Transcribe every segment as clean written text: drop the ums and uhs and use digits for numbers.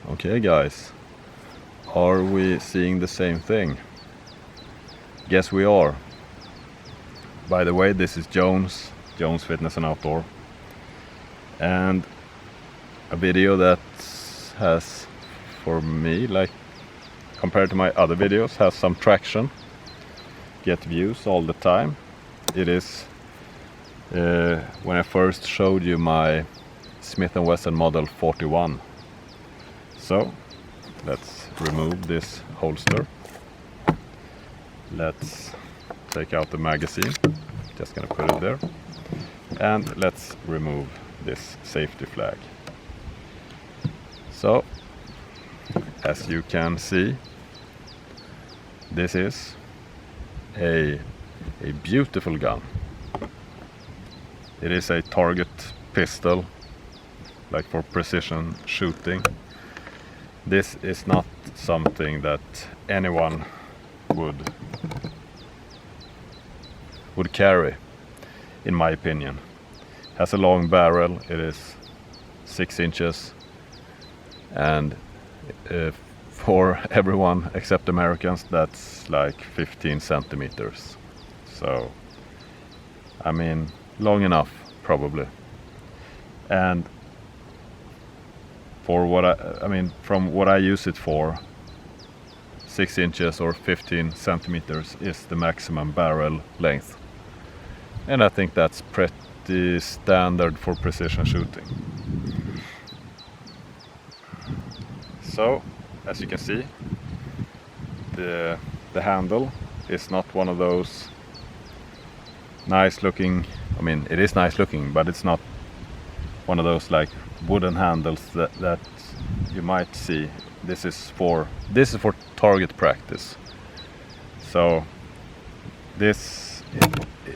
Okay guys, are we seeing the same thing? Guess we are. By the way, this is Jones Fitness and Outdoor, and a video that has, for me, like compared to my other videos, has some traction, get views all the time. It is when I first showed you my Smith Wesson Model 41. So let's remove this holster. Let's take out the magazine, just gonna put it there, and let's remove this safety flag. So as you can see, this is a beautiful gun. It is a target pistol, like for precision shooting. This is not something that anyone would carry, in my opinion. Has a long barrel, it is 6 inches, and for everyone except Americans, that's like 15 centimeters. So, I mean, long enough, probably. And for what I mean, from what I use it for, 6 inches or 15 centimeters is the maximum barrel length. And I think that's pretty standard for precision shooting. So, as you can see, the handle is not one of those nice looking, I mean, it is nice looking, but it's not one of those like wooden handles that you might see. This is for target practice. So this,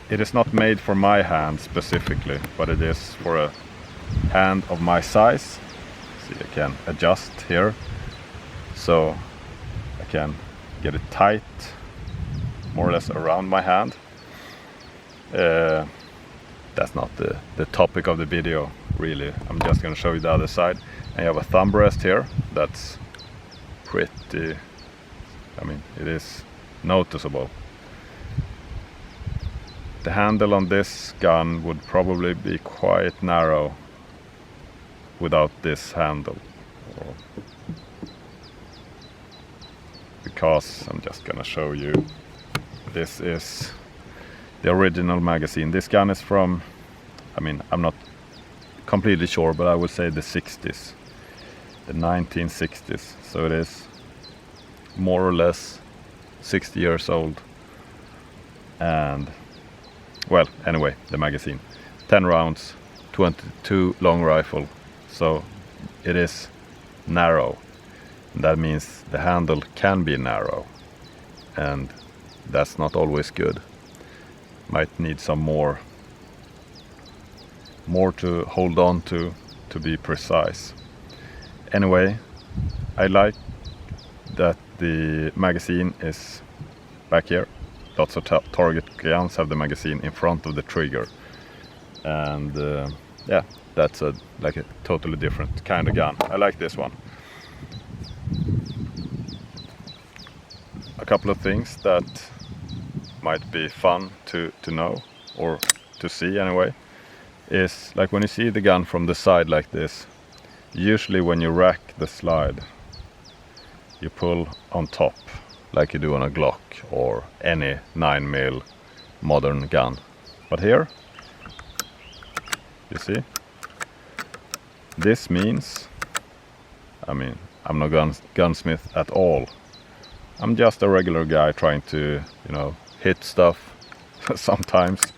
it is not made for my hand specifically, but it is for a hand of my size. See, I can adjust here, so I can get it tight, more or less around my hand. That's not the topic of the video, really. I'm just going to show you the other side. And you have a thumb rest here. That's pretty, I mean, it is noticeable. The handle on this gun would probably be quite narrow without this handle, because I'm just gonna show you, this is the original magazine. This gun is from, I mean, I'm not completely sure, but I would say the 60s, the 1960s. So it is more or less 60 years old. And well, anyway, the magazine, 10 rounds, 22 long rifle. So it is narrow. That means the handle can be narrow, and that's not always good. Might need some more to hold on to be precise. Anyway, I like that the magazine is back here. Lots of target guns have the magazine in front of the trigger, and yeah, that's like a totally different kind of gun. I like this one. A couple of things that might be fun to know, or to see anyway, is like when you see the gun from the side like this, usually when you rack the slide, you pull on top like you do on a Glock or any 9mm modern gun. But here, you see, this means, I mean, I'm no gunsmith at all. I'm just a regular guy trying to, you know, hit stuff sometimes.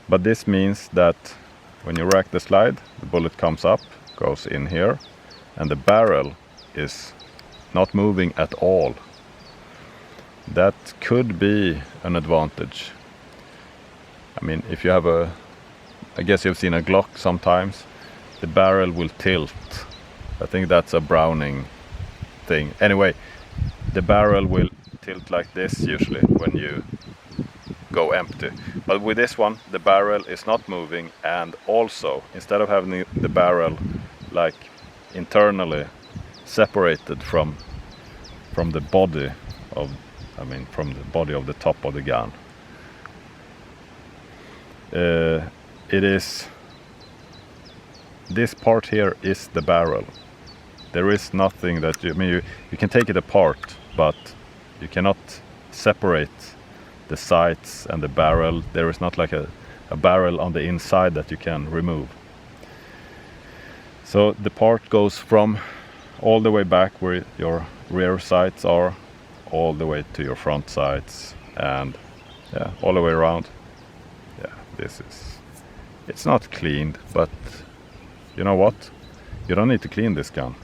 But this means that when you rack the slide, the bullet comes up, goes in here, and the barrel is not moving at all. That could be an advantage. I mean, if you have I guess you've seen a Glock sometimes, the barrel will tilt. I think that's a Browning thing. Anyway, the barrel will tilt like this usually when you go empty. But with this one, the barrel is not moving, and also, instead of having the barrel like internally separated from the body of, from the body of the top of the gun. It is, this part here is the barrel. There is nothing that you can take it apart, but you cannot separate the sights and the barrel. There is not like a barrel on the inside that you can remove. So the part goes from all the way back where your rear sights are, all the way to your front sights, and yeah, all the way around. Yeah, it's not cleaned, but you know what? You don't need to clean this gun.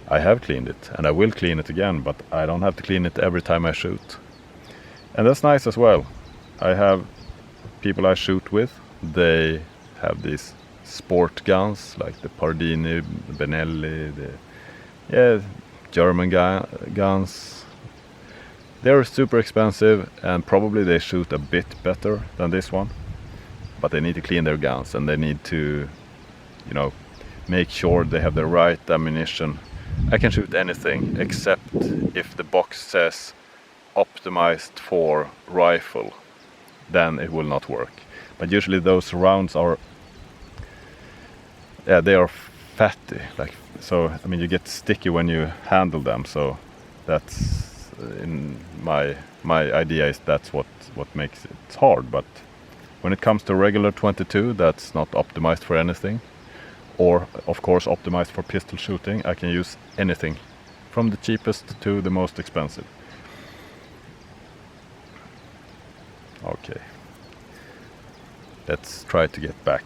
I have cleaned it, and I will clean it again, but I don't have to clean it every time I shoot. And that's nice as well. I have people I shoot with, they have these sport guns, like the Pardini, the Benelli, the German guns. They're super expensive, and probably they shoot a bit better than this one. But they need to clean their guns, and they need to, make sure they have the right ammunition. I can shoot anything except if the box says optimized for rifle, then it will not work. But usually those rounds are, they are fatty, you get sticky when you handle them. So that's in my idea is that's what makes it hard. But when it comes to regular 22, that's not optimized for anything. Or, of course, optimized for pistol shooting. I can use anything, from the cheapest to the most expensive. Okay. Let's try to get back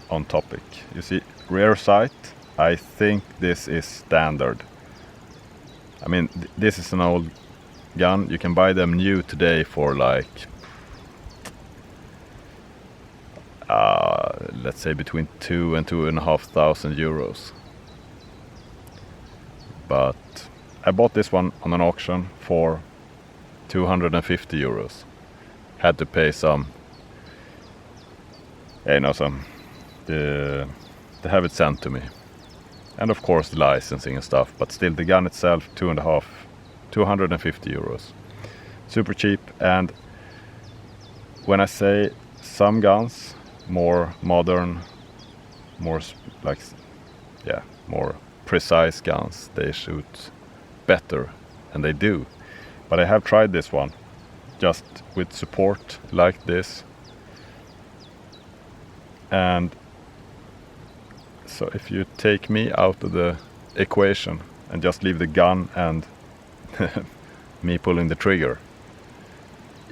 on topic. You see, rear sight, I think this is standard. This is an old gun. You can buy them new today for let's say between 2,000 and 2,500 euros. But I bought this one on an auction for 250 euros. Had to pay to have it sent to me. And of course the licensing and stuff, but still the gun itself, 250 euros. Super cheap. And when I say some guns, more modern, more precise guns, they shoot better, and they do. But I have tried this one just with support like this, and so if you take me out of the equation and just leave the gun and me pulling the trigger,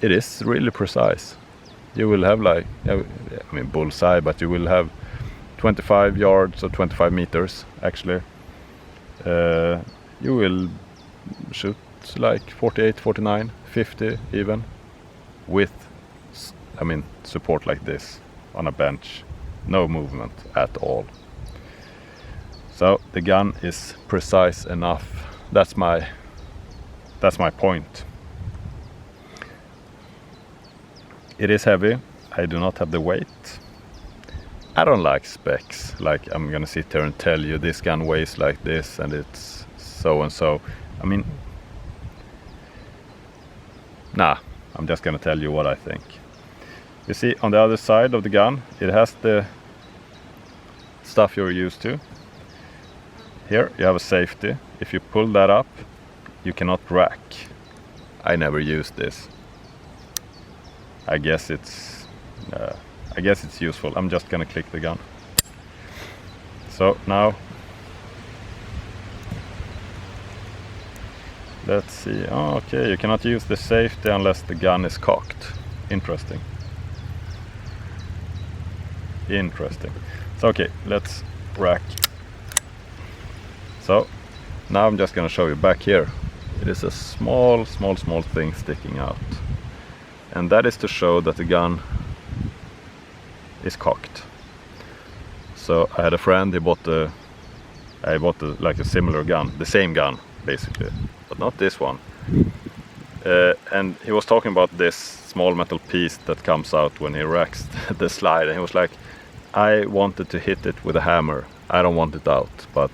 it is really precise. You will have bullseye, but you will have 25 yards or 25 meters actually. You will shoot 48, 49, 50 even, with support like this on a bench, no movement at all. So the gun is precise enough. That's my point. It is heavy. I do not have the weight. I don't like specs. I'm gonna sit here and tell you this gun weighs like this and it's so and so. Nah, I'm just gonna tell you what I think. You see, on the other side of the gun, it has the stuff you're used to. Here you have a safety. If you pull that up, you cannot rack. I never used this. I guess it's useful. I'm just gonna click the gun. So now let's see. Oh, okay, you cannot use the safety unless the gun is cocked. Interesting. So okay, let's rack. So now I'm just gonna show you back here. It is a small thing sticking out. And that is to show that the gun is cocked. So I had a friend, I bought like a similar gun, the same gun basically, but not this one. And he was talking about this small metal piece that comes out when he racks the slide, and he was like, I wanted to hit it with a hammer, I don't want it out, but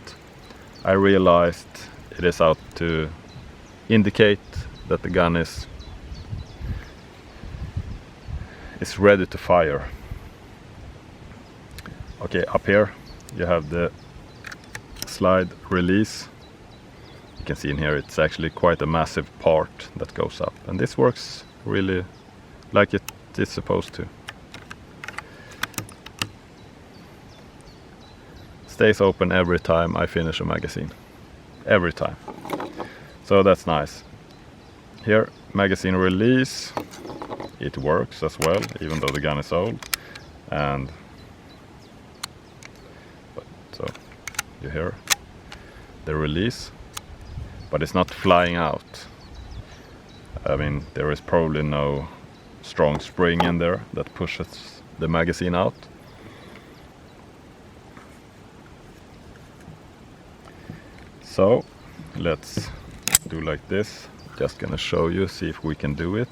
I realized it is out to indicate that the gun is ready to fire. Okay, up here you have the slide release. You can see in here it's actually quite a massive part that goes up, and this works really like it is supposed to. Stays open every time I finish a magazine. Every time. So that's nice. Here, magazine release. It works as well, even though the gun is old. So you hear the release, but it's not flying out. I mean, there is probably no strong spring in there that pushes the magazine out. So let's do like this. Just gonna show you, see if we can do it.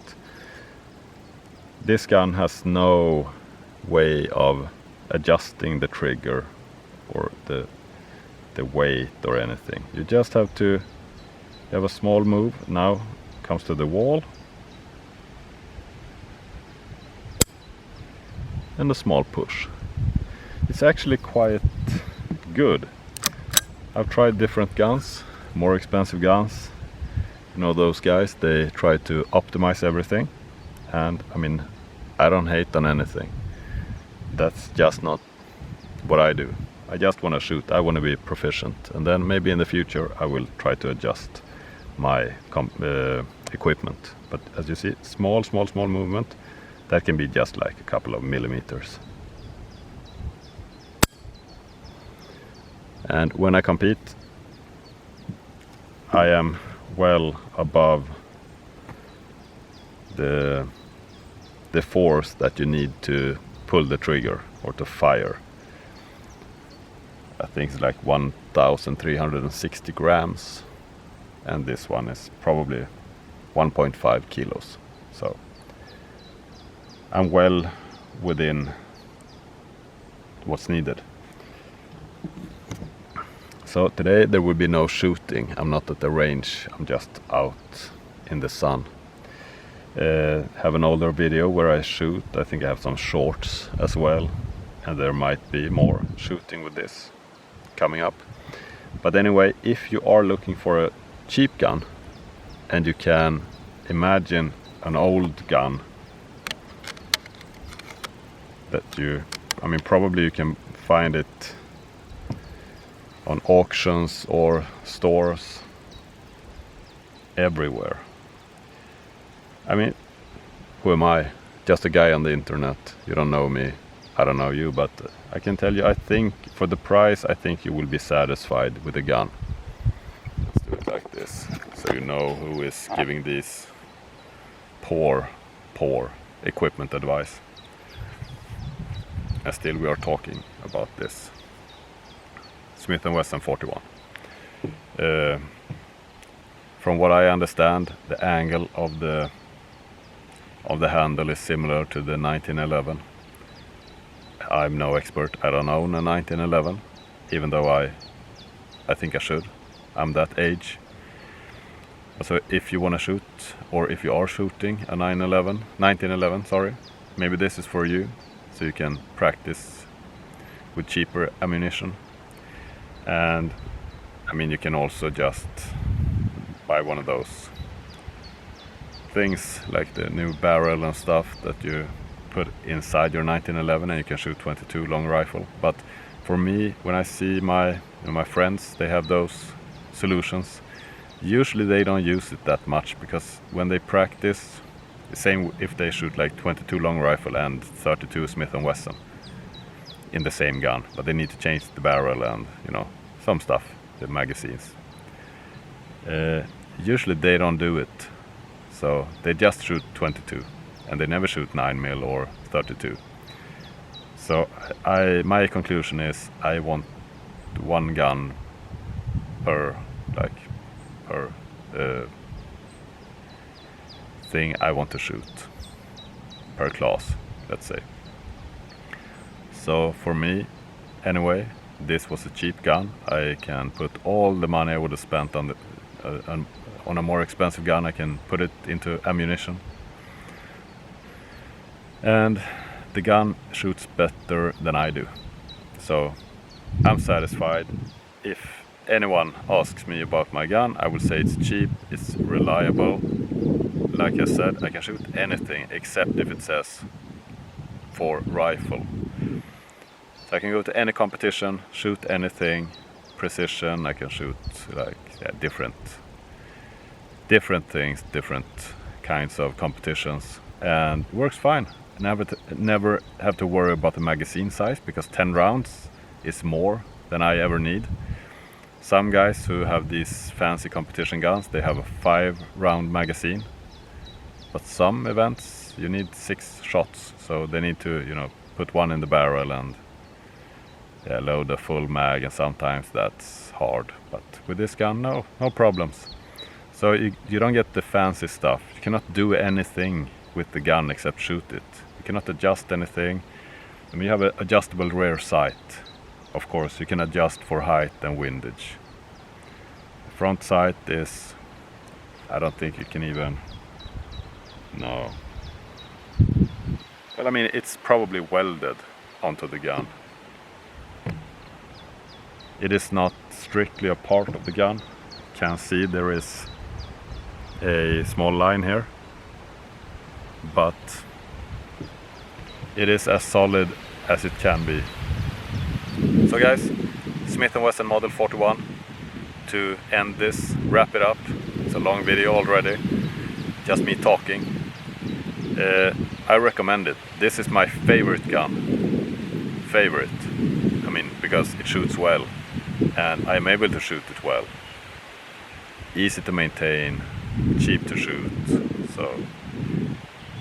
This gun has no way of adjusting the trigger or the weight or anything. You just have to have a small move. Now comes to the wall and a small push. It's actually quite good. I've tried different guns, more expensive guns. You know, those guys, they try to optimize everything. And I mean, I don't hate on anything. That's just not what I do. I just want to shoot. I want to be proficient. And then maybe in the future I will try to adjust my equipment. But as you see, small movement. That can be just like a couple of millimeters. And when I compete, I am well above the force that you need to pull the trigger or to fire. I think it's like 1,360 grams, and this one is probably 1.5 kilos. So I'm well within what's needed. So today there will be no shooting. I'm not at the range, I'm just out in the sun. Have an older video where I shoot. I think I have some shorts as well, and there might be more shooting with this coming up. But anyway, if you are looking for a cheap gun and you can imagine an old gun that probably you can find it on auctions or stores everywhere. I mean, who am I? Just a guy on the internet. You don't know me, I don't know you, but I can tell you, I think for the price, I think you will be satisfied with the gun. Let's do it like this, so you know who is giving these poor equipment advice. And still we are talking about this Smith Wesson 41. From what I understand, the angle of the handle is similar to the 1911. I'm no expert. I don't own a 1911, even though I think I should. I'm that age. So if you want to shoot, or if you are shooting a 1911, sorry, maybe this is for you, so you can practice with cheaper ammunition. And I mean, you can also just buy one of those things like the new barrel and stuff that you put inside your 1911, and you can shoot 22 long rifle. But for me, when I see my friends, they have those solutions. Usually they don't use it that much, because when they practice, same if they shoot like 22 long rifle and 32 Smith & Wesson in the same gun, but they need to change the barrel and some stuff, the magazines. Usually they don't do it, so they just shoot 22 and they never shoot 9mm or 32. So my conclusion is I want one gun per thing I want to shoot, per class, let's say. So for me, anyway, this was a cheap gun. I can put all the money I would have spent on on a more expensive gun, I can put it into ammunition. And the gun shoots better than I do. So I'm satisfied. If anyone asks me about my gun, I will say it's cheap, it's reliable. Like I said, I can shoot anything except if it says for rifle. So I can go to any competition, shoot anything, precision, I can shoot like different things, different kinds of competitions, and it works fine. Never have to worry about the magazine size, because 10 rounds is more than I ever need. Some guys who have these fancy competition guns, they have a 5-round magazine, but some events you need 6 shots, so they need to, you know, put one in the barrel and load a full mag, and sometimes that's hard. But with this gun, no problems. So you don't get the fancy stuff. You cannot do anything with the gun except shoot it. You cannot adjust anything. I mean, you have an adjustable rear sight. Of course, you can adjust for height and windage. The front sight is, I don't think you can even, no. Well, I mean, it's probably welded onto the gun. It is not strictly a part of the gun. You can see there is a small line here, but it is as solid as it can be. So guys, Smith Wesson Model 41. To end this, wrap it up. It's a long video already, just me talking. I recommend it. This is my favorite gun. Favorite. I mean, because it shoots well, and I am able to shoot it well. Easy to maintain, cheap to shoot. So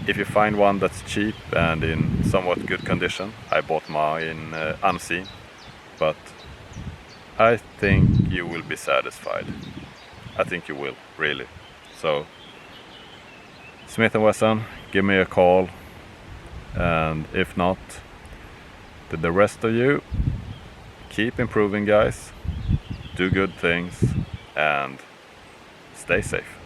if you find one that's cheap and in somewhat good condition, I bought mine unseen, but I think you will be satisfied. I think you will, really. So Smith & Wesson, give me a call, and if not, to the rest of you, keep improving, guys, do good things, and stay safe.